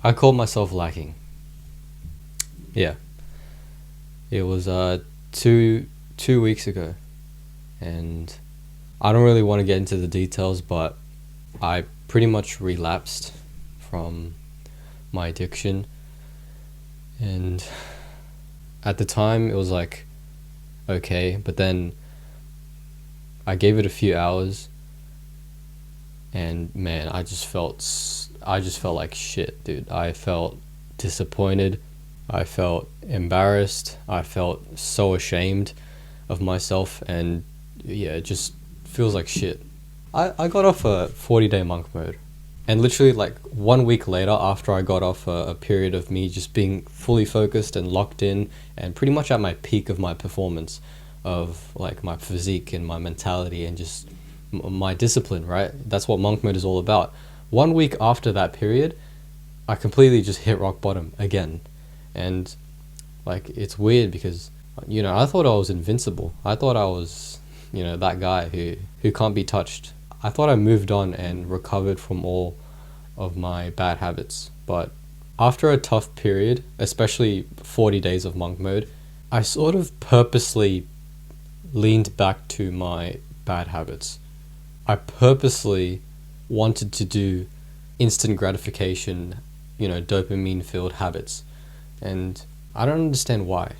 I called myself lacking. Yeah, it was two weeks ago, and I don't really want to get into the details, but I pretty much relapsed from my addiction, and at the time it was like okay, but then I gave it a few hours, and man, I just felt like shit, dude. I felt disappointed. I felt embarrassed. I felt so ashamed of myself, and yeah, it just feels like shit. I got off a 40-day monk mode, and literally like 1 week later, after I got off a period of me just being fully focused and locked in and pretty much at my peak of my performance, of like my physique and my mentality and just my discipline, right? That's what monk mode is all about. 1 week after that period, I completely just hit rock bottom again. And like, it's weird because, I thought I was invincible. I thought I was, that guy who can't be touched. I thought I moved on and recovered from all of my bad habits. But after a tough period, especially 40 days of monk mode, I sort of purposely leaned back to my bad habits. I purposely wanted to do instant gratification, dopamine filled habits. And I don't understand why.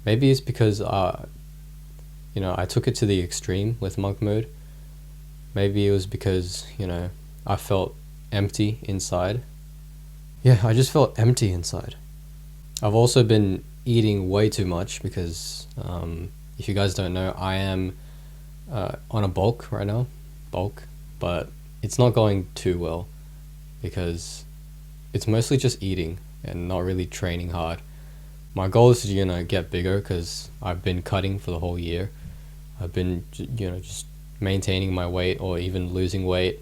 Maybe it's because, I took it to the extreme with monk mode. Maybe it was because, I felt empty inside. Yeah, I just felt empty inside. I've also been eating way too much because, if you guys don't know, I am on a bulk right now. But it's not going too well because it's mostly just eating and not really training hard. My goal is to, get bigger because I've been cutting for the whole year. I've been, just maintaining my weight or even losing weight,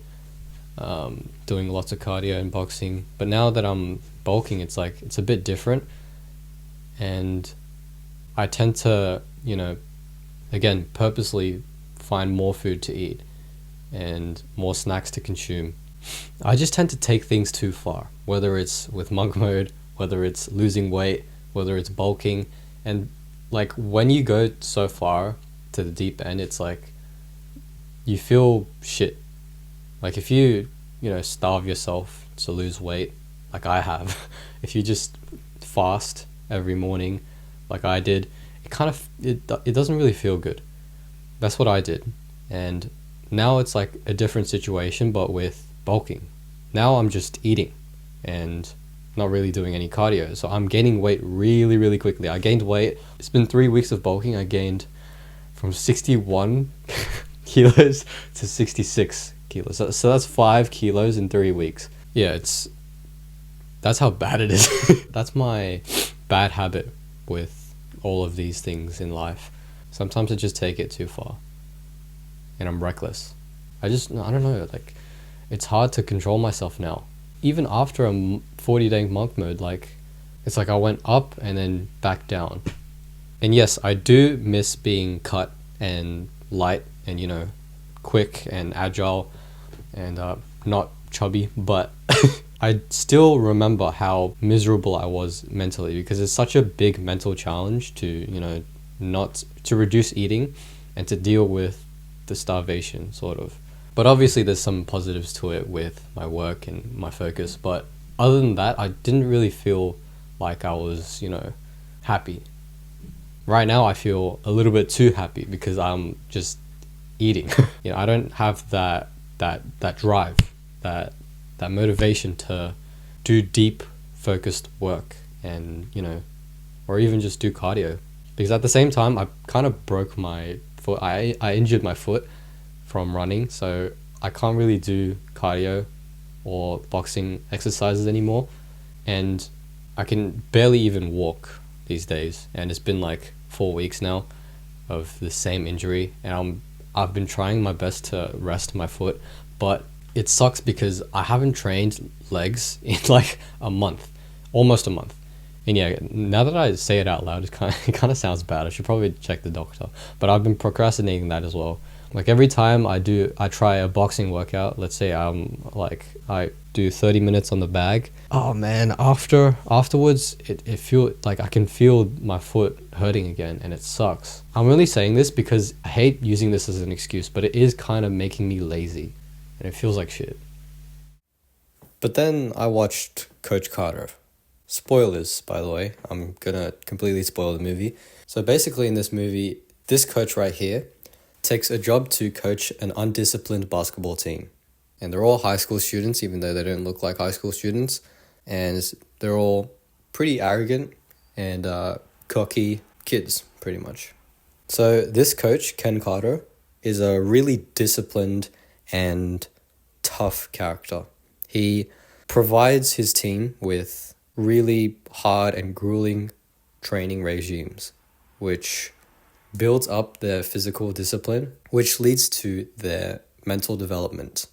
doing lots of cardio and boxing. But now that I'm bulking, it's like, it's a bit different. And I tend to, again, purposely find more food to eat and more snacks to consume. I just tend to take things too far, whether it's with monk mode, whether it's losing weight, whether it's bulking. And like, when you go so far to the deep end, it's like you feel shit. Like, if you starve yourself to lose weight like I have, if you just fast every morning like I did, it doesn't really feel good. That's what I did. And now it's like a different situation, but with bulking. Now I'm just eating and not really doing any cardio. So I'm gaining weight really, really quickly. I gained weight. It's been 3 weeks of bulking. I gained from 61 kilos to 66 kilos. So that's 5 kilos in 3 weeks. Yeah, that's how bad it is. That's my bad habit with all of these things in life. Sometimes I just take it too far and I'm reckless. I don't know, like, it's hard to control myself now. Even after a 40-day monk mode, like, it's like I went up and then back down. And yes, I do miss being cut and light and, quick and agile and not chubby, but I still remember how miserable I was mentally, because it's such a big mental challenge to, not to reduce eating and to deal with the starvation, sort of. But obviously there's some positives to it with my work and my focus. But other than that, I didn't really feel like I was, happy. Right now I feel a little bit too happy because I'm just eating. I don't have that drive, that motivation to do deep focused work and, or even just do cardio. Because at the same time, I kind of broke my foot. I injured my foot from running, so I can't really do cardio or boxing exercises anymore, and I can barely even walk these days. And it's been like 4 weeks now of the same injury, and I've been trying my best to rest my foot, but it sucks because I haven't trained legs in like a month, almost a month. And yeah, now that I say it out loud, it kind of sounds bad. I should probably check the doctor. But I've been procrastinating that as well. Like, every time I try a boxing workout, let's say I do 30 minutes on the bag. Oh man, afterwards, it feel like I can feel my foot hurting again, and it sucks. I'm really saying this because I hate using this as an excuse, but it is kind of making me lazy, and it feels like shit. But then I watched Coach Carter. Spoilers, by the way. I'm gonna completely spoil the movie. So basically in this movie, this coach right here takes a job to coach an undisciplined basketball team. And they're all high school students, even though they don't look like high school students. And they're all pretty arrogant and cocky kids, pretty much. So this coach, Ken Carter, is a really disciplined and tough character. He provides his team with really hard and grueling training regimes, which builds up their physical discipline, which leads to their mental development.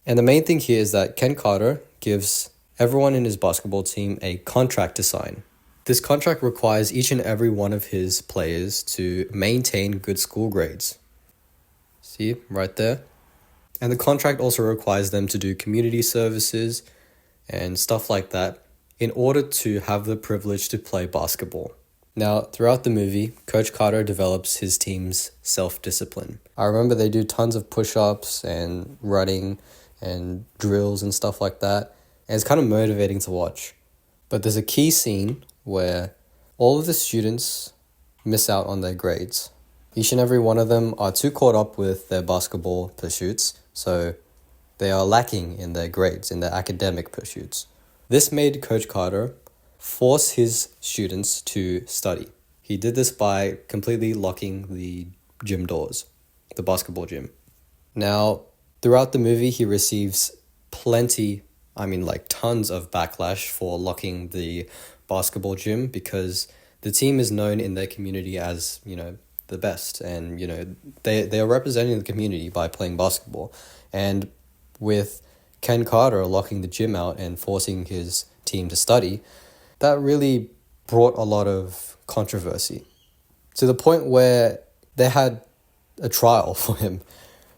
And the main thing here is that Ken Carter gives everyone in his basketball team a contract to sign. This contract requires each and every one of his players to maintain good school grades. See, right there? And the contract also requires them to do community services and stuff like that in order to have the privilege to play basketball. Now, throughout the movie, Coach Carter develops his team's self-discipline. I remember they do tons of push-ups and running and drills and stuff like that. And it's kind of motivating to watch. But there's a key scene where all of the students miss out on their grades. Each and every one of them are too caught up with their basketball pursuits, so they are lacking in their grades, in their academic pursuits. This made Coach Carter force his students to study. He did this by completely locking the gym doors, the basketball gym. Now, throughout the movie, he receives tons of backlash for locking the basketball gym because the team is known in their community as, the best. And, they are representing the community by playing basketball. And with Ken Carter locking the gym out and forcing his team to study, that really brought a lot of controversy to the point where they had a trial for him.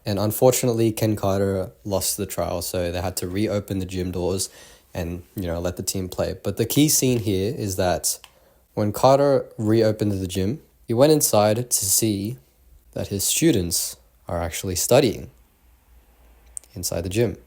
And unfortunately, Ken Carter lost the trial, so they had to reopen the gym doors and, let the team play. But the key scene here is that when Carter reopened the gym, he went inside to see that his students are actually studying inside the gym.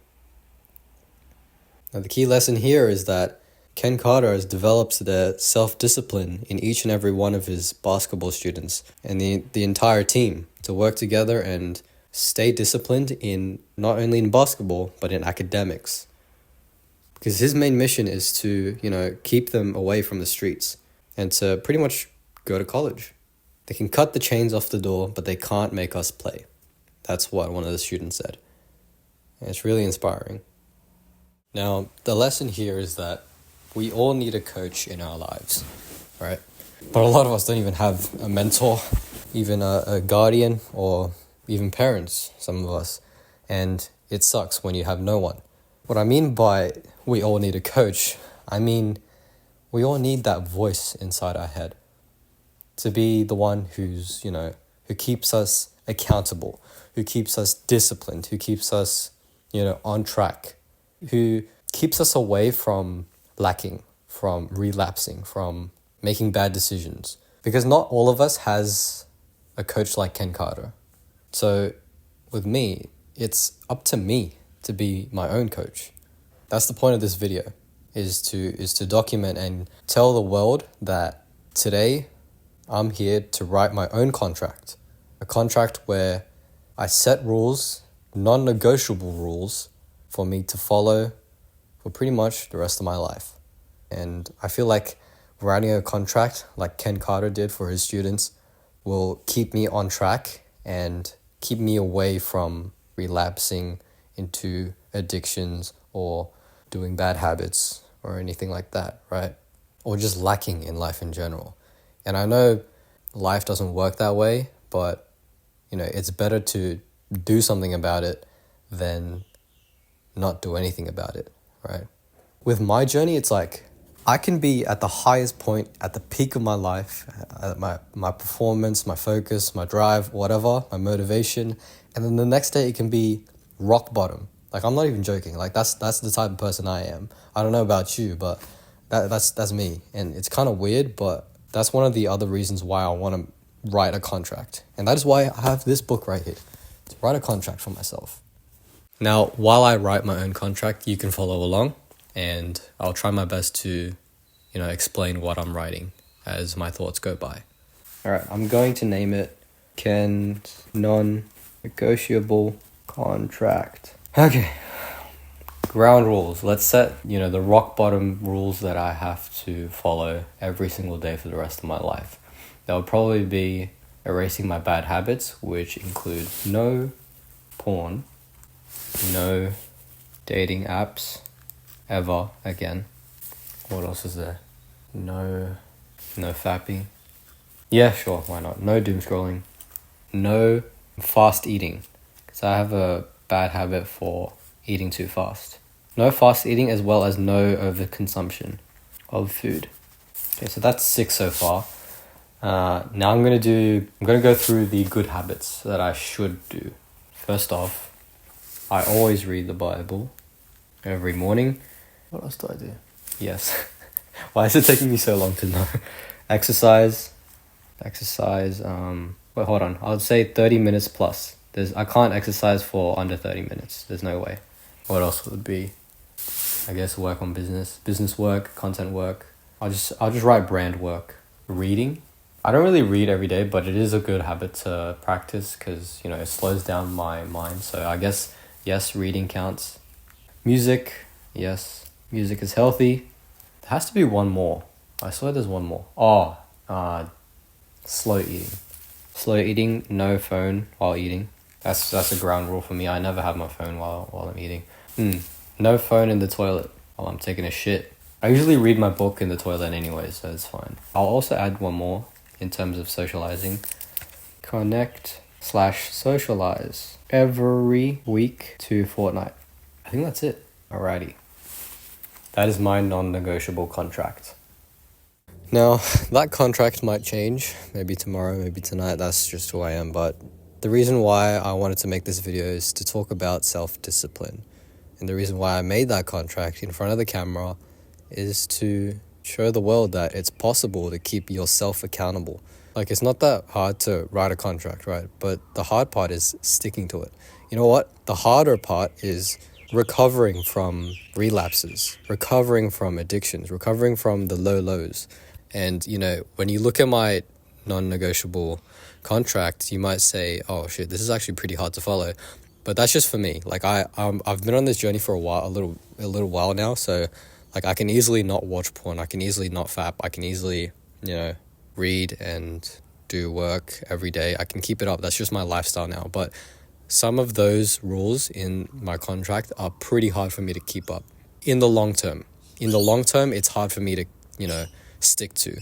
Now, the key lesson here is that Ken Carter has developed the self-discipline in each and every one of his basketball students and the entire team to work together and stay disciplined in not only in basketball, but in academics. Because his main mission is to, keep them away from the streets and to pretty much go to college. They can cut the chains off the door, but they can't make us play. That's what one of the students said. And it's really inspiring. Now, the lesson here is that we all need a coach in our lives, right? But a lot of us don't even have a mentor, even a guardian, or even parents, some of us. And it sucks when you have no one. What I mean by we all need a coach, I mean we all need that voice inside our head to be the one who's, who keeps us accountable, who keeps us disciplined, who keeps us, on track, who keeps us away from lacking, from relapsing, from making bad decisions. Because not all of us has a coach like Ken Carter. So with me, it's up to me to be my own coach. That's the point of this video, is to document and tell the world that today I'm here to write my own contract. A contract where I set rules, non-negotiable rules, for me to follow for pretty much the rest of my life. And I feel like writing a contract like Ken Carter did for his students will keep me on track and keep me away from relapsing into addictions or doing bad habits or anything like that, right? Or just lacking in life in general. And I know life doesn't work that way, but it's better to do something about it than not do anything about it, right? With my journey, it's like I can be at the highest point, at the peak of my life, my performance, my focus, my drive, whatever, my motivation. And then the next day it can be rock bottom. Like, I'm not even joking. Like, that's the type of person I am. I don't know about you, but that's me. And it's kind of weird, but that's one of the other reasons why I want to write a contract. And that is why I have this book right here, to write a contract for myself. Now, while I write my own contract, you can follow along, and I'll try my best to, explain what I'm writing as my thoughts go by. All right, I'm going to name it Ken's non-negotiable contract. Okay. Ground rules. Let's set, the rock bottom rules that I have to follow every single day for the rest of my life. That would probably be erasing my bad habits, which include no porn, no dating apps ever again. What else is there? No fapping. Yeah, sure, why not? No doom scrolling. No fast eating, because I have a bad habit for eating too fast. No fast eating, as well as no overconsumption of food. Okay, so that's 6 so far. Now I'm gonna go through the good habits that I should do. First off, I always read the Bible every morning. What else do I do? Yes. Why is it taking me so long to know? Exercise. Wait, hold on. I would say 30 minutes plus. I can't exercise for under 30 minutes. There's no way. What else would it be? I guess work on business work, content work. I'll just write brand work. Reading. I don't really read every day, but it is a good habit to practice because, it slows down my mind. So I guess, yes, reading counts. Music. Yes, music is healthy. There has to be one more. I swear there's one more. Slow eating. Slow eating, no phone while eating. That's a ground rule for me. I never have my phone while I'm eating. No phone in the toilet while I'm taking a shit. I usually read my book in the toilet anyway, so it's fine. I'll also add one more in terms of socializing. Connect/socialize every week to fortnight. I think that's it. Alrighty. That is my non-negotiable contract. Now, that contract might change, maybe tomorrow, maybe tonight, that's just who I am, but the reason why I wanted to make this video is to talk about self-discipline. And the reason why I made that contract in front of the camera is to show the world that it's possible to keep yourself accountable. Like, it's not that hard to write a contract, right? But the hard part is sticking to it. You know what? The harder part is recovering from relapses, recovering from addictions, recovering from the lows. And, when you look at my non-negotiable contract, you might say, oh shit, this is actually pretty hard to follow. But that's just for me. Like, I've been on this journey for a little while now. So, like, I can easily not watch porn. I can easily not fap. I can easily, read and do work every day. I can keep it up. That's just my lifestyle now. But some of those rules in my contract are pretty hard for me to keep up in the long term. In the long term, it's hard for me to, stick to.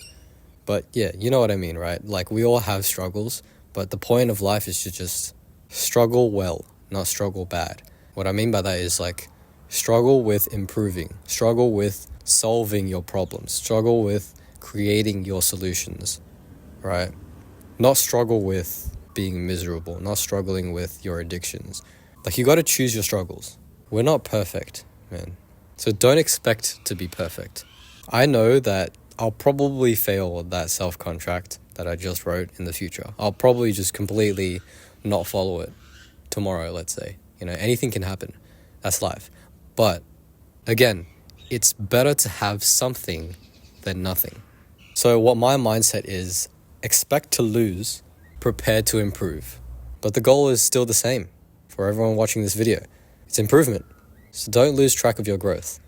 But yeah, you know what I mean, right? Like, we all have struggles, but the point of life is to just struggle well, not struggle bad. What I mean by that is, like, struggle with improving, struggle with solving your problems, struggle with creating your solutions, right? Not struggle with being miserable, not struggling with your addictions. Like, you got to choose your struggles. We're not perfect, man. So don't expect to be perfect. I know that I'll probably fail that self-contract that I just wrote in the future. I'll probably just completely not follow it tomorrow, let's say. Anything can happen. That's life. But again, it's better to have something than nothing. So what my mindset is, expect to lose, prepare to improve. But the goal is still the same for everyone watching this video. It's improvement. So don't lose track of your growth,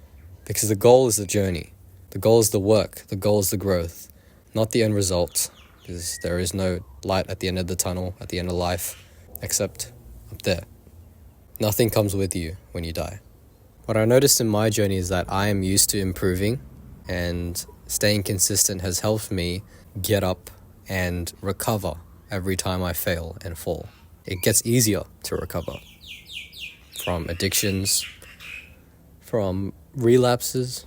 because the goal is the journey. The goal is the work. The goal is the growth, not the end result, because there is no light at the end of the tunnel, at the end of life, except up there. Nothing comes with you when you die. What I noticed in my journey is that I am used to improving, and staying consistent has helped me get up and recover every time I fail and fall. It gets easier to recover from addictions, from relapses,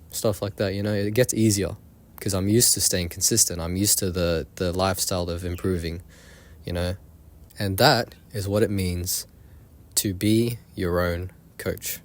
stuff like that. It gets easier because I'm used to staying consistent. I'm used to the lifestyle of improving, and that is what it means to be your own coach.